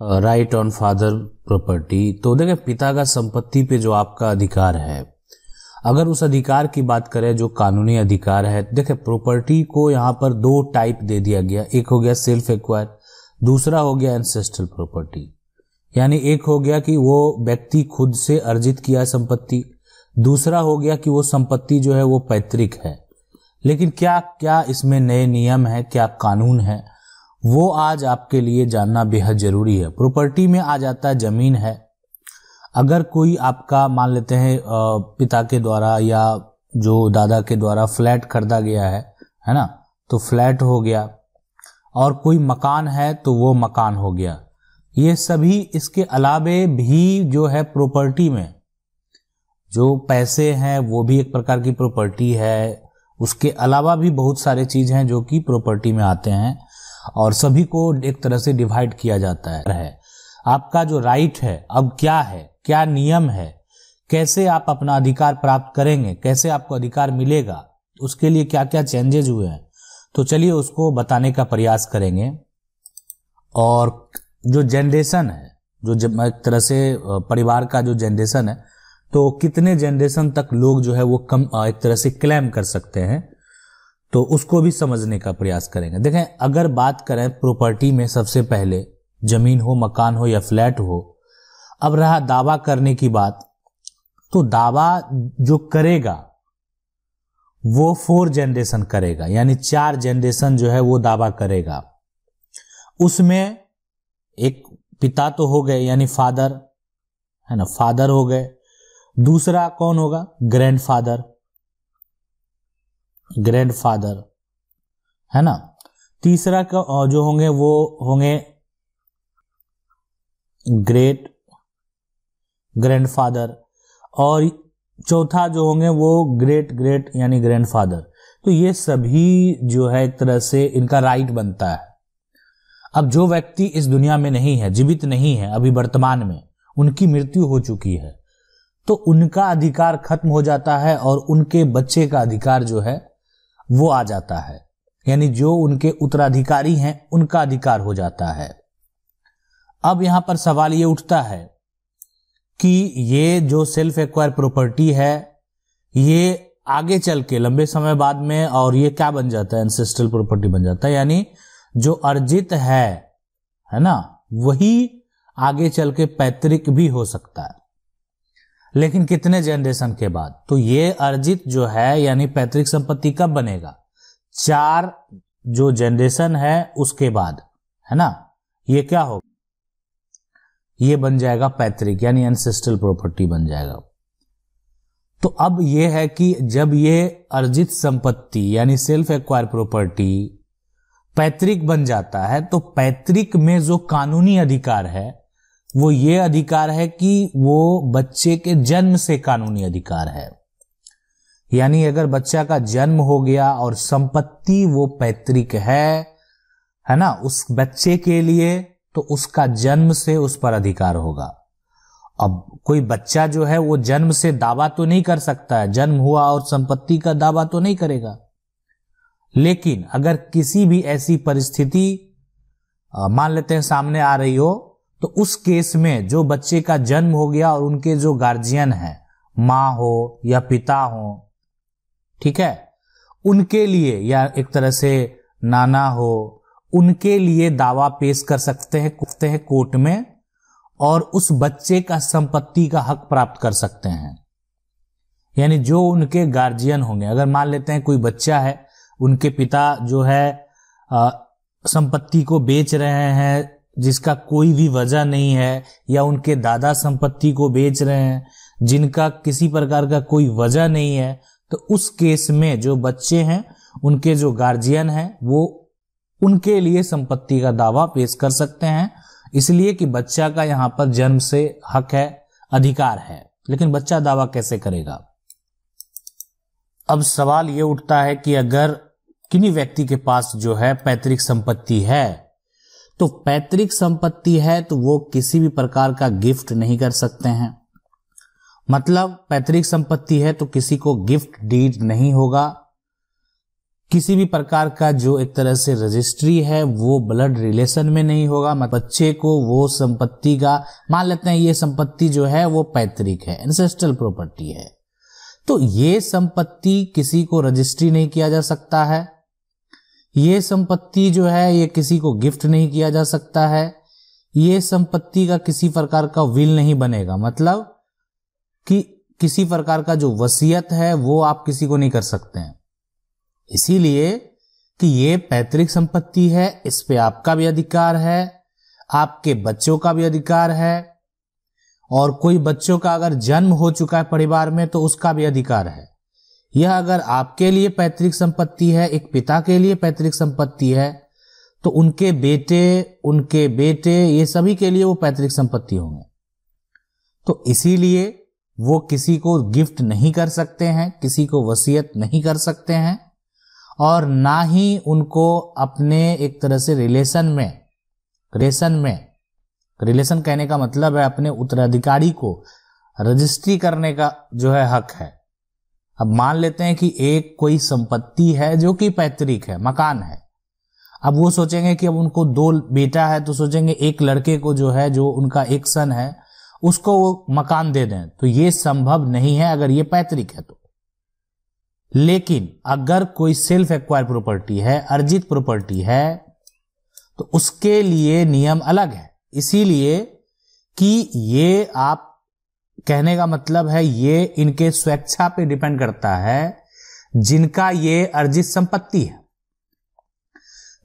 Right on father property. तो देखिए, पिता का संपत्ति पे जो आपका अधिकार है, अगर उस अधिकार की बात करें जो कानूनी अधिकार है, देखिए प्रॉपर्टी को यहाँ पर दो टाइप दे दिया गया। एक हो गया सेल्फ एक्वायर, दूसरा हो गया एंसेस्ट्रल प्रॉपर्टी। यानी एक हो गया कि वो व्यक्ति खुद से अर्जित किया संपत्ति, दूसरा हो गया कि वो संपत्ति जो है वो पैतृक है। लेकिन क्या क्या इसमें नए नियम है, क्या कानून है, वो आज आपके लिए जानना बेहद जरूरी है। प्रॉपर्टी में आ जाता है जमीन है। अगर कोई आपका मान लेते हैं पिता के द्वारा या जो दादा के द्वारा फ्लैट खरीदा गया है ना, तो फ्लैट हो गया, और कोई मकान है तो वो मकान हो गया। ये सभी, इसके अलावे भी जो है प्रॉपर्टी में जो पैसे हैं वो भी एक प्रकार की प्रॉपर्टी है। उसके अलावा भी बहुत सारे चीज हैं जो कि प्रॉपर्टी में आते हैं, और सभी को एक तरह से डिवाइड किया जाता है। आपका जो राइट है अब क्या है, क्या नियम है, कैसे आप अपना अधिकार प्राप्त करेंगे, कैसे आपको अधिकार मिलेगा, उसके लिए क्या क्या चेंजेस हुए हैं, तो चलिए उसको बताने का प्रयास करेंगे। और जो जनरेशन है, जो एक तरह से परिवार का जो जनरेशन है, तो कितने जनरेशन तक लोग जो है वो कम एक तरह से क्लेम कर सकते हैं, तो उसको भी समझने का प्रयास करेंगे। देखें, अगर बात करें प्रॉपर्टी में, सबसे पहले जमीन हो, मकान हो या फ्लैट हो। अब रहा दावा करने की बात, तो दावा जो करेगा वो 4 जनरेशन करेगा, यानी 4 जनरेशन जो है वो दावा करेगा। उसमें एक पिता तो हो गए, यानी फादर है ना, फादर हो गए। दूसरा कौन होगा? ग्रैंडफादर, ग्रैंडफादर है ना। तीसरा का जो होंगे वो होंगे ग्रेट ग्रैंडफादर, और चौथा जो होंगे वो ग्रेट ग्रेट यानी ग्रैंडफादर। तो ये सभी जो है एक तरह से इनका राइट बनता है। अब जो व्यक्ति इस दुनिया में नहीं है, जीवित नहीं है अभी वर्तमान में, उनकी मृत्यु हो चुकी है, तो उनका अधिकार खत्म हो जाता है और उनके बच्चे का अधिकार जो है वो आ जाता है, यानी जो उनके उत्तराधिकारी हैं उनका अधिकार हो जाता है। अब यहां पर सवाल ये उठता है कि ये जो सेल्फ एक्वायर प्रॉपर्टी है, ये आगे चल के लंबे समय बाद में, और ये क्या बन जाता है? एंसेस्ट्रल प्रॉपर्टी बन जाता है। यानी जो अर्जित है ना, वही आगे चल के पैतृक भी हो सकता है, लेकिन कितने जनरेशन के बाद? तो ये अर्जित जो है यानी पैतृक संपत्ति कब बनेगा? 4 जो जनरेशन है उसके बाद, है ना। ये क्या होगा? ये बन जाएगा पैतृक, यानी एंसेस्ट्रल प्रॉपर्टी बन जाएगा। तो अब ये है कि जब ये अर्जित संपत्ति यानी सेल्फ एक्वायर प्रॉपर्टी पैतृक बन जाता है, तो पैतृक में जो कानूनी अधिकार है वो ये अधिकार है कि वो बच्चे के जन्म से कानूनी अधिकार है। यानी अगर बच्चा का जन्म हो गया और संपत्ति वो पैतृक है ना, उस बच्चे के लिए, तो उसका जन्म से उस पर अधिकार होगा। अब कोई बच्चा जो है वो जन्म से दावा तो नहीं कर सकता है, जन्म हुआ और संपत्ति का दावा तो नहीं करेगा। लेकिन अगर किसी भी ऐसी परिस्थिति मान लेते हैं सामने आ रही हो, तो उस केस में जो बच्चे का जन्म हो गया और उनके जो गार्जियन हैं, मां हो या पिता हो, ठीक है, उनके लिए, या एक तरह से नाना हो, उनके लिए दावा पेश कर सकते हैं कोर्ट में, और उस बच्चे का संपत्ति का हक प्राप्त कर सकते हैं। यानी जो उनके गार्जियन होंगे, अगर मान लेते हैं कोई बच्चा है, उनके पिता जो है संपत्ति को बेच रहे हैं जिसका कोई भी वजह नहीं है, या उनके दादा संपत्ति को बेच रहे हैं जिनका किसी प्रकार का कोई वजह नहीं है, तो उस केस में जो बच्चे हैं, उनके जो गार्जियन हैं, वो उनके लिए संपत्ति का दावा पेश कर सकते हैं, इसलिए कि बच्चा का यहां पर जन्म से हक है, अधिकार है। लेकिन बच्चा दावा कैसे करेगा? अब सवाल ये उठता है कि अगर किन्हीं व्यक्ति के पास जो है पैतृक संपत्ति है, तो पैतृक संपत्ति है तो वो किसी भी प्रकार का गिफ्ट नहीं कर सकते हैं। मतलब पैतृक संपत्ति है तो किसी को गिफ्ट डीड नहीं होगा, किसी भी प्रकार का जो एक तरह से रजिस्ट्री है वो ब्लड रिलेशन में नहीं होगा। मतलब बच्चे को वो संपत्ति का, मान लेते हैं ये संपत्ति जो है वो पैतृक है, एंसेस्ट्रल प्रॉपर्टी है, तो ये संपत्ति किसी को रजिस्ट्री नहीं किया जा सकता है, ये संपत्ति जो है ये किसी को गिफ्ट नहीं किया जा सकता है, ये संपत्ति का किसी प्रकार का विल नहीं बनेगा। मतलब कि किसी प्रकार का जो वसीयत है वो आप किसी को नहीं कर सकते हैं, इसीलिए कि ये पैतृक संपत्ति है, इस पे आपका भी अधिकार है, आपके बच्चों का भी अधिकार है, और कोई बच्चों का अगर जन्म हो चुका है परिवार में तो उसका भी अधिकार है। यह अगर आपके लिए पैतृक संपत्ति है, एक पिता के लिए पैतृक संपत्ति है, तो उनके बेटे ये सभी के लिए वो पैतृक संपत्ति होंगे। तो इसीलिए वो किसी को गिफ्ट नहीं कर सकते हैं, किसी को वसीयत नहीं कर सकते हैं, और ना ही उनको अपने एक तरह से रिलेशन कहने का मतलब है अपने उत्तराधिकारी को रजिस्ट्री करने का जो है हक है। अब मान लेते हैं कि एक कोई संपत्ति है जो कि पैतृक है, मकान है, अब वो सोचेंगे कि अब उनको 2 बेटा है तो सोचेंगे एक लड़के को जो है, जो उनका एक सन है, उसको वो मकान दे दें, तो ये संभव नहीं है अगर ये पैतृक है तो। लेकिन अगर कोई सेल्फ एक्वायर प्रॉपर्टी है, अर्जित प्रॉपर्टी है, तो उसके लिए नियम अलग है। इसीलिए कि ये आप कहने का मतलब है ये इनके स्वेच्छा पे डिपेंड करता है, जिनका ये अर्जित संपत्ति है,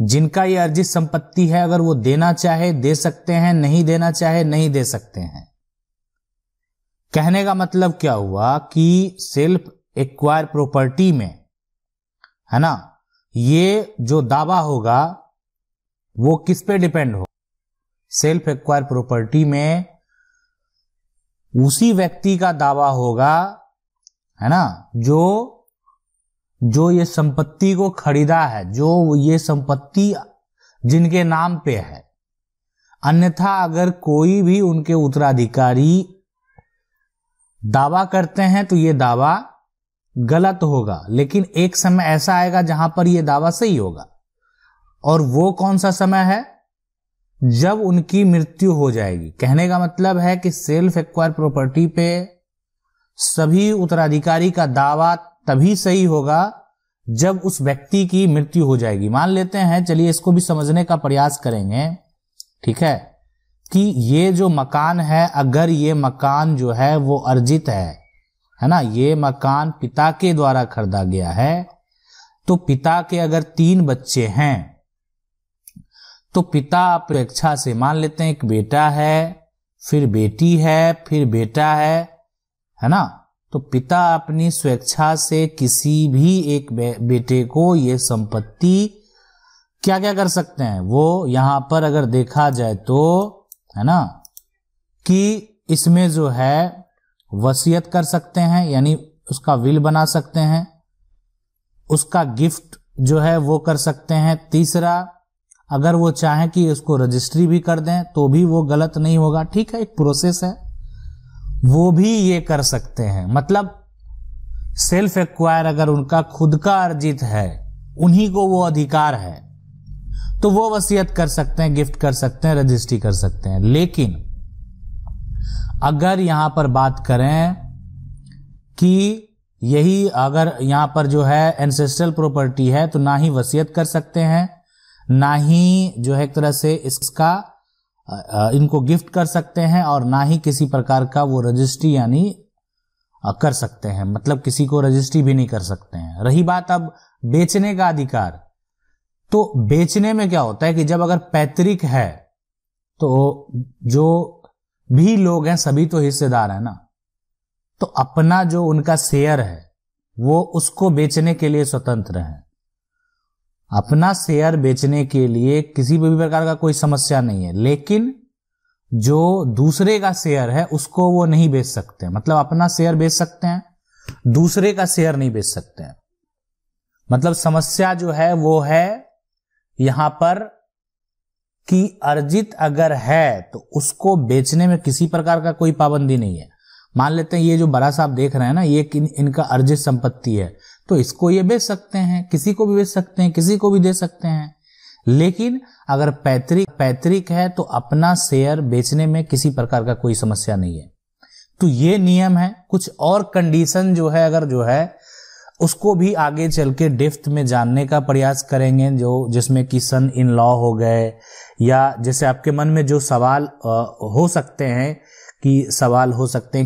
जिनका ये अर्जित संपत्ति है, अगर वो देना चाहे दे सकते हैं, नहीं देना चाहे नहीं दे सकते हैं। कहने का मतलब क्या हुआ कि सेल्फ एक्वायर प्रॉपर्टी में, है ना, ये जो दावा होगा वो किस पे डिपेंड हो? सेल्फ एक्वायर प्रॉपर्टी में उसी व्यक्ति का दावा होगा, है ना, जो ये संपत्ति को खरीदा है, जो ये संपत्ति जिनके नाम पे है। अन्यथा अगर कोई भी उनके उत्तराधिकारी दावा करते हैं तो ये दावा गलत होगा, लेकिन एक समय ऐसा आएगा जहां पर यह दावा सही होगा। और वो कौन सा समय है? जब उनकी मृत्यु हो जाएगी। कहने का मतलब है कि सेल्फ एक्वायर प्रॉपर्टी पे सभी उत्तराधिकारी का दावा तभी सही होगा जब उस व्यक्ति की मृत्यु हो जाएगी। मान लेते हैं, चलिए इसको भी समझने का प्रयास करेंगे, ठीक है, कि ये जो मकान है, अगर ये मकान जो है वो अर्जित है ना, ये मकान पिता के द्वारा खरीदा गया है, तो पिता के अगर 3 बच्चे हैं तो पिता अपेक्षा से, मान लेते हैं एक बेटा है, फिर बेटी है, फिर बेटा है ना, तो पिता अपनी स्वेच्छा से किसी भी एक बेटे को ये संपत्ति क्या क्या कर सकते हैं, वो यहां पर अगर देखा जाए तो, है ना, कि इसमें जो है वसीयत कर सकते हैं, यानी उसका विल बना सकते हैं, उसका गिफ्ट जो है वो कर सकते हैं। तीसरा, अगर वो चाहें कि उसको रजिस्ट्री भी कर दें तो भी वो गलत नहीं होगा, ठीक है, एक प्रोसेस है, वो भी ये कर सकते हैं। मतलब सेल्फ एक्वायर अगर उनका खुद का अर्जित है, उन्हीं को वो अधिकार है, तो वो वसीयत कर सकते हैं, गिफ्ट कर सकते हैं, रजिस्ट्री कर सकते हैं। लेकिन अगर यहां पर बात करें कि यही अगर यहां पर जो है एंसेस्ट्रल प्रॉपर्टी है, तो ना ही वसीयत कर सकते हैं, ना ही जो है एक तरह से इसका इनको गिफ्ट कर सकते हैं, और ना ही किसी प्रकार का वो रजिस्ट्री यानी कर सकते हैं, मतलब किसी को रजिस्ट्री भी नहीं कर सकते हैं। रही बात अब बेचने का अधिकार, तो बेचने में क्या होता है कि जब अगर पैतृक है तो जो भी लोग हैं सभी तो हिस्सेदार है ना, तो अपना जो उनका शेयर है वो उसको बेचने के लिए स्वतंत्र है। अपना शेयर बेचने के लिए किसी भी प्रकार का कोई समस्या नहीं है, लेकिन जो दूसरे का शेयर है उसको वो नहीं बेच सकते। मतलब अपना शेयर बेच सकते हैं, दूसरे का शेयर नहीं बेच सकते हैं। मतलब समस्या जो है वो है यहां पर कि अर्जित अगर है तो उसको बेचने में किसी प्रकार का कोई पाबंदी नहीं है। मान लेते हैं ये जो बड़ा साहब देख रहे हैं ना, ये इनका अर्जित संपत्ति है, तो इसको ये बेच सकते हैं, किसी को भी बेच सकते हैं, किसी को भी दे सकते हैं। लेकिन अगर पैतृक है तो अपना शेयर बेचने में किसी प्रकार का कोई समस्या नहीं है। तो ये नियम है। कुछ और कंडीशन जो है अगर जो है उसको भी आगे चल के डेप्थ में जानने का प्रयास करेंगे, जो जिसमें कि सन इन लॉ हो गए, या जैसे आपके मन में जो सवाल हो सकते हैं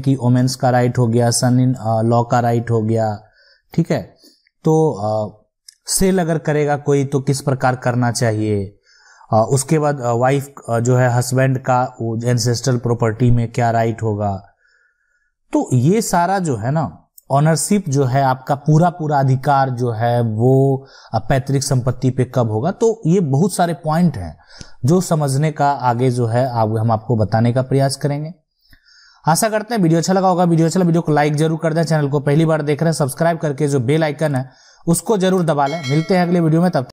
कि वोमेन्स का राइट हो गया, सन इन लॉ का राइट हो गया, ठीक है। तो सेल अगर करेगा कोई तो किस प्रकार करना चाहिए, उसके बाद वाइफ जो है हस्बैंड का एंसेस्ट्रल प्रॉपर्टी में क्या राइट होगा। तो ये सारा जो है ना ऑनरशिप जो है आपका पूरा अधिकार जो है वो पैतृक संपत्ति पे कब होगा। तो ये बहुत सारे पॉइंट हैं जो समझने का आगे जो है हम आपको बताने का प्रयास करेंगे। आशा करते हैं वीडियो अच्छा लगा होगा। वीडियो को लाइक जरूर कर दें। चैनल को पहली बार देख रहे हैं सब्सक्राइब करके जो बेल आइकन है उसको जरूर दबा लें। मिलते हैं अगले वीडियो में, तब